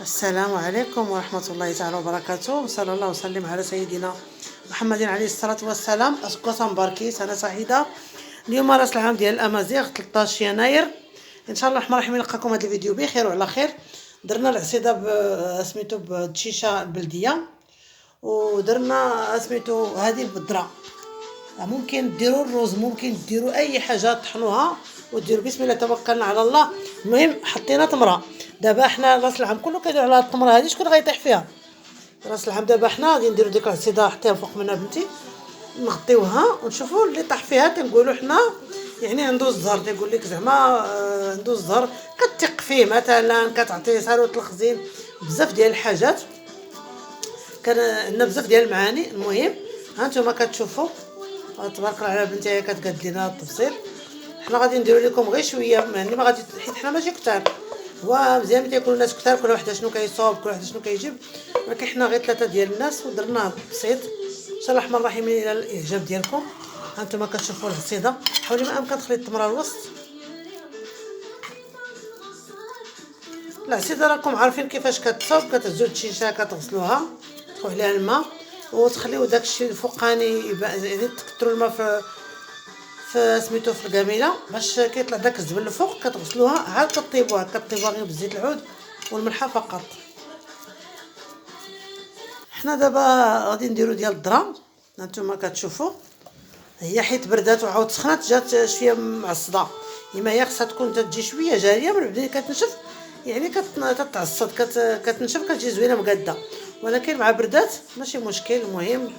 السلام عليكم ورحمة الله تعالى وبركاته، وصلى الله وسلم على سيدنا محمد عليه الصلاة والسلام. أسكوسا مباركي سنة سعيدة. اليوم راس العام ديال الأمازيغ 13 يناير إن شاء الله الرحمن الرحيم. نلقاكم هذا الفيديو بخير وعلى خير. درنا العصيدة سميتو بالدشيشة البلدية، ودرنا سميتو هذه بالذرة. ممكن ديروا الرز، ممكن ديروا اي حاجه طحنوها وديروا بسم الله توكلنا على الله. المهم حطينا تمره. دابا حنا راس العام كله كيدير على التمره هذه، شكون غيطيح فيها؟ راس العام دابا حنا غادي نديروا ديك العصيده، حطيها فوق منها بنتي، نغطيوها ونشوفوا اللي طاح فيها. تنقولوا حنا يعني عنده الزهر، تيقول لك زعما عنده الزهر، كتثق فيه مثلا، كتعطيه ساروت الخزين، بزاف ديال الحاجات. كان عندنا بزاف ديال المعاني. المهم ها نتوما كتشوفوا تبارك الله على بنتي، هي كتقاد لنا التفصيل. حنا غادي نديرو لكم غير شويه، يعني ما غادي، حيت حنا ماشي كثار. هو مزيان ملي تيكونوا الناس كثار، كل واحد شنو كيصوب، كل واحد شنو كيجيب، ولكن حنا غير 3 ديال الناس ودرناه بسيط. ان شاء الله الرحمن الرحيم الى الاعجاب ديالكم. هانتوما كتشوفوا العصيده، حاولي ما امكن تخلي التمره الوسط. العصيده راكم عارفين كيفاش كتصوب، كتهزوا الشيشه كتغسلوها، تحطوا عليها الماء وتخليو داكشي الفوقاني يعني تكثروا الماء في سميتو في القاميله باش كيطلع داك الزبل الفوق. كتغسلوها عاد كطيبوها غير بزيت العود والملحه فقط. حنا دابا غادي نديرو ديال الذره. هانتوما كتشوفوا هي حيت بردات وعاود سخنات جات شويه معصده، اما هي خصها تكون تجي شويه جاريه، من بعد كتنشف يعني كتعصد، كتنشف، كتجي زوينه مقاده، ولكن مع بردات ماشي مشكل. المهم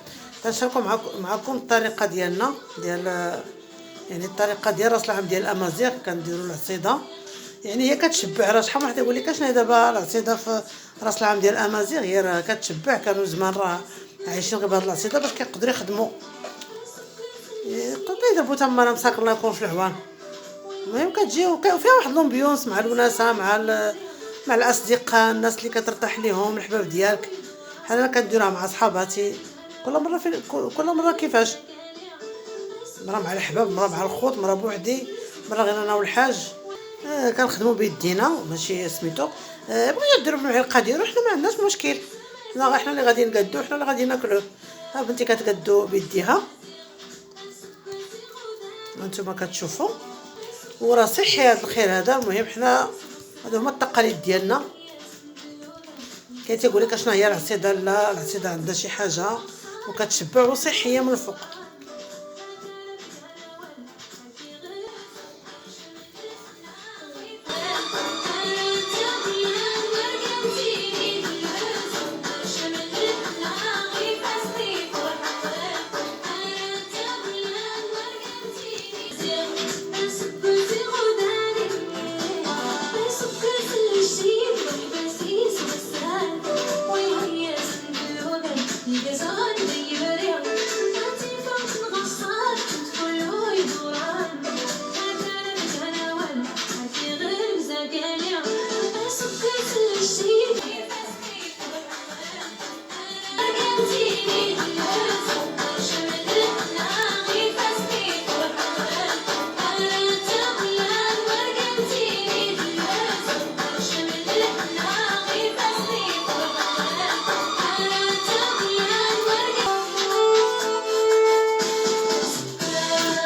كنشاركوا معكم الطريقه ديالنا ديال يعني الطريقه ديال راس العام ديال الامازيغ. كنديروا العصيده يعني هي كتشبع. راه شحال من واحد يقول لك اشنو دابا العصيده في راس العام ديال الامازيغ، هي راه كتشبع. كانوا زمان راه عايشين غير بهاد العصيده باش كيقدروا يخدموا. قضي دابا تما راه مساك الله يكون في العوان. المهم كتجي وفيها واحد لومبيونس مع الوناسه، مع الاصدقاء، الناس اللي كترتاح ليهم، الحباب ديالك. بحال انا كنديرها مع صحاباتي كل مره كيفاش، مره مع الحباب، مره مع الخوت، مره بوحدي، مره غير انا والحاج. كنخدموا بيدينا ماشي سميتو. بغيو ديروا بالمعلقه ديالو، حنا ما عندناش مشكل. حنا اللي غادي نقادو، حنا اللي غادي ناكلوه. ها بنتي كتقادو بيديها، وانتم كتشوفوا وراه صحي هذا الخير هذا. المهم حنا هادو هما التقاليد ديالنا. كاين تيقول لك اشنا هي العصيده، لا العصيده عندها شي حاجه وكتشبع وصحيه من الفوق.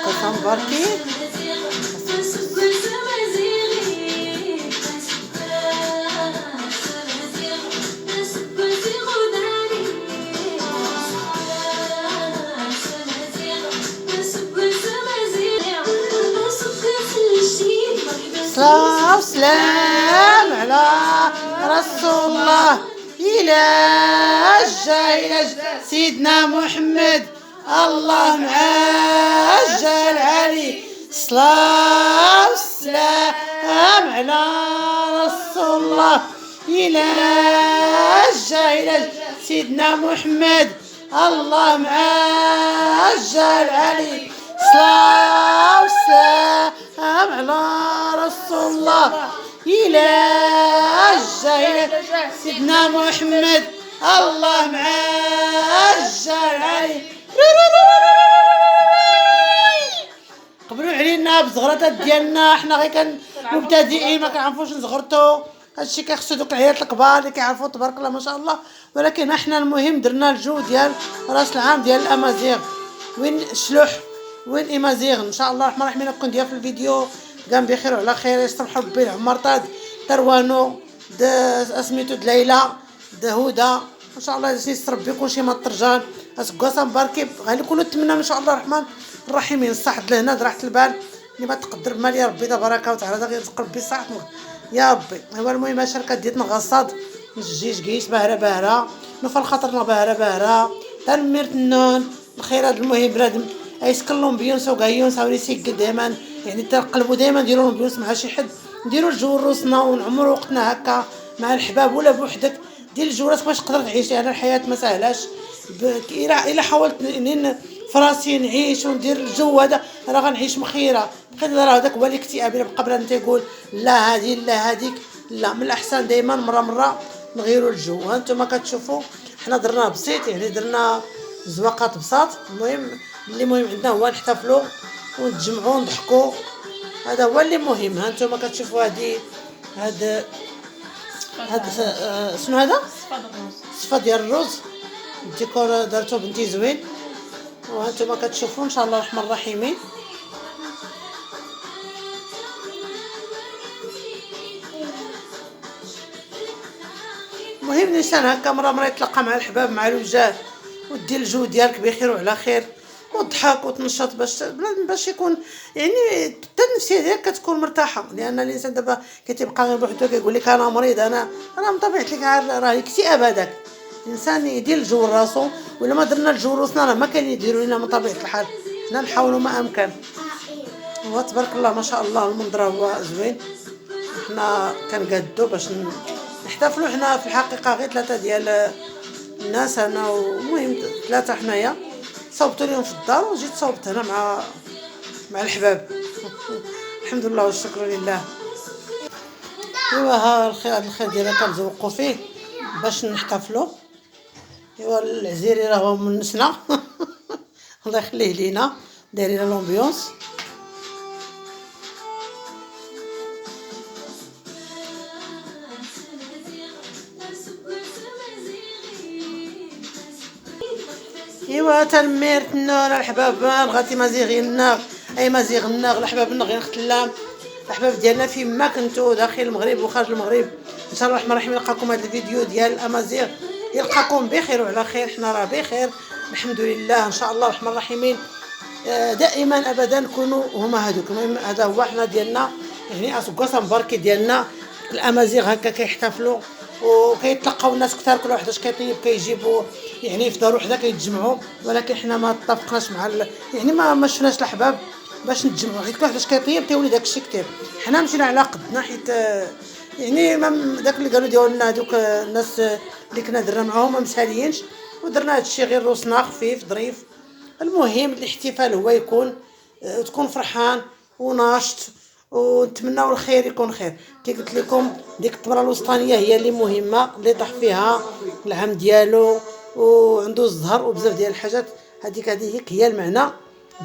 كوسا مباركي صلاة وسلام على رسول الله إلى جاي سيدنا محمد، الله معجل علي. صلاة وسلام على رسول الله إلى جاي سيدنا محمد، الله معجل علي. صلاة وسلام على رسول الله إلى جاي سيدنا محمد، الله معجل علي. قبلوا علينا بزغرات ديالنا، حنا غير مبتدئين ما كنعرفوش نزغرتو. هادشي كيخصو دوك العيالات الكبار اللي كيعرفوا تبارك الله ما شاء الله. ولكن احنا المهم درنا الجو ديال راس العام ديال الامازيغ. وين الشلوح وين ايمازيغ ان شاء الله الرحمن الرحيم نكون ديال في الفيديو كان بخير وعلى خير. يسمحوا ربي العمر طاد تروانو اسميتو ليلى هدى ان شاء الله يسر ربي كلشي ما طرجان اسكواسا مباركي غادي نكونوا نتمنى ان شاء الله الرحمن الرحيم الصحه لهنا راحه البال اللي ما تقدر بمال يا ربي تبارك وتعالى غير يرزق ربي الصحه يا ربي. هو المهم الشركه ديالنا غصاد الجيج كيش باهره باهره نوفل خاطرنا باهره باهره تنمير النون الخير. هذا المهم بنادم يسكن لهم بيونس وكايونس هاولي سيك دائما يعني تنقلبوا دائما نديروا لهم بيونس مع شي حد نديروا الجو روسنا ونعمروا وقتنا هكا مع الحباب ولا بوحدك ديال الجورات باش تقدر تعيش. يعني الحياه ما سهلاش الا حاولت فراسي نعيش وندير الجو هذا راه غنعيش مخيره. بقيت راه هذاك هو الاكتئاب الا بقى بنادم تيقول لا هذه لا هذيك لا. من الاحسن دائما مره نغيروا الجو. ها انتم كتشوفوا حنا درناه بسيط يعني درنا زواقات بساط. المهم اللي مهم عندنا هو نحتفلوا ونتجمعوا ونضحكوا هذا هو اللي مهم. ها انتم كتشوفوا هاد شنو هذا صفه ديال الرز الديكور درتو بنتي زوين. وهانتوما كتشوفوا ان شاء الله الرحمن الرحيم. المهم الانسان هكا مره يتلقى مع الحباب مع الوجاه ودير الجو ديالك بخير وعلى خير وتضحك وتنشط باش يكون يعني حتى النفسيه ديالك كتكون مرتاحه. لان الانسان دابا كتبقى غير بوحدو كيقول لك انا مريض انا راه من طبيعه لك راه الاكتئاب هذاك. الانسان يدير الجو راسو ولا ما درنا الجو روسنا راه ما كاين يديروا لنا من طبيعه الحال. حنا نحاولوا ما امكن. وتبارك الله ما شاء الله المنظر هو زوين. حنا كنقادو باش نحتفلوا. حنا في الحقيقه غير 3 ديال الناس انا ومهم 3 حنايا صوبت اليوم في الدار وجيت صوبت هنا مع الحباب. الحمد لله والشكر لله. ايوا ها الخير ديالنا كنزوقوا فيه باش نحتفلوا. ايوا العزيري راهو منسنا الله يخليه لينا دايرين لومبيونس. ايوا تنمير النور الحباب بغاتي مزيغ الناغ اي مزيغ الناغ الحباب النغ خلام الحباب ديالنا فين ما كنتو داخل المغرب وخارج المغرب ان شاء الله الرحمن الرحيم نلقاكم هذا الفيديو ديال الامازيغ يلقاكم بخير وعلى خير. حنا راه بخير الحمد لله ان شاء الله الرحمن الرحيم. دائما ابدا نكونوا هما هذوك. المهم هذا هو حنا ديالنا يعني اسكواسا مباركي ديالنا الامازيغ هكا كيحتفلوا وكيتلقاو الناس كثار كل واحد اش كيطيب كيجيبوا يعني في دار وحده كيتجمعوا. ولكن حنا ما اتفقناش مع يعني ما شفناش الاحباب باش نتجمعوا حيت كل واحد اش كيطيب تيولي داكشي كثير. حنا مشينا على قدنا حيت يعني داك اللي قالوا ديالنا هذوك الناس اللي كنا درنا معاهم ما مساليينش ودرنا هادشي غير روسنا خفيف ظريف. المهم الاحتفال هو يكون تكون فرحان وناشط ونتمناو الخير يكون خير. كي قلت لكم ديك التمره الوسطانيه هي اللي مهمه اللي طاح فيها العام ديالو وعنده الزهر وبزاف ديال الحاجات. هذيك هي المعنى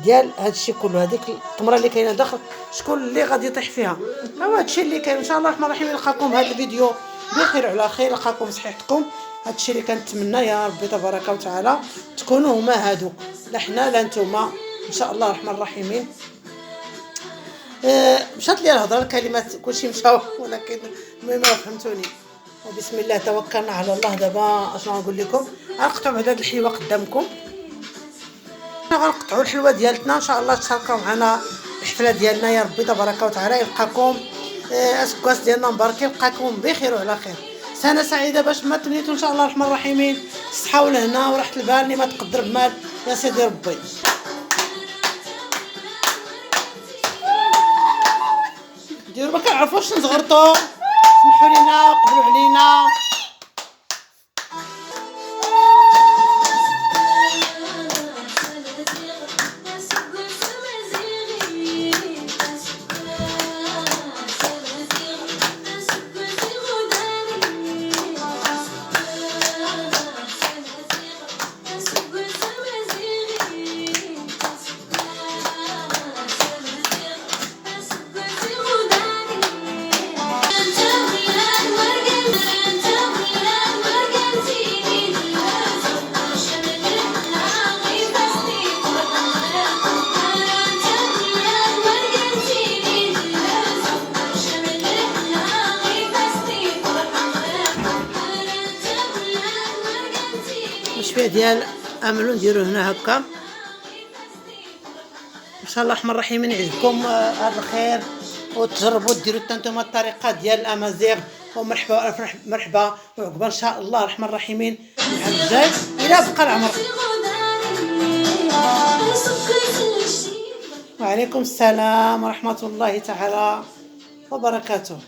ديال هادشي كله. هذيك التمره اللي كاينه داخل شكون اللي غادي يطيح فيها. هو هادشي اللي كاين. ان شاء الله الرحمن الرحيم نلقاكم هذا الفيديو بخير وعلى خير نلقاكم صحيحتكم. هادشي اللي كنتمنى يا ربي تبارك وتعالى تكونوا هما هادو لا حنا لا نتوما ان شاء الله الرحمن الرحيم. مشات لي الهضره الكلمات كلشي مشاو ولكن المهم فهمتوني. وبسم الله توكلنا على الله. دابا اشنو نقول لكم غنقطعوا هذا الحلوه قدامكم. غنقطعوا الحلوه ديالتنا ان شاء الله تشاركوا معنا الحفله ديالنا يا ربي تبارك وتعالى. يلقاكم اسكواس ديالنا مبارك يلقاكم بخير وعلى خير. سنه سعيده باش ما تمنيتوا ان شاء الله الرحمن الرحيم. الصحه والهنا وراحه البال اللي ما تقدر بمال يا سيدي ربي. ديروا ما كنعرفوش نزغرطوا سمحوا لينا وقبلوا علينا. الامازيغ ديال املو نديرو هنا هكا ان شاء الله الرحمن الرحيم. يعجبكم هذا الخير وتجربوا ديروا حتى نتوما الطريقه ديال الامازيغ. ومرحبا الف مرحبا وعقبال ان شاء الله الرحمن الرحيم العام الجاي الى بقى العمر. وعليكم السلام ورحمه الله تعالى وبركاته.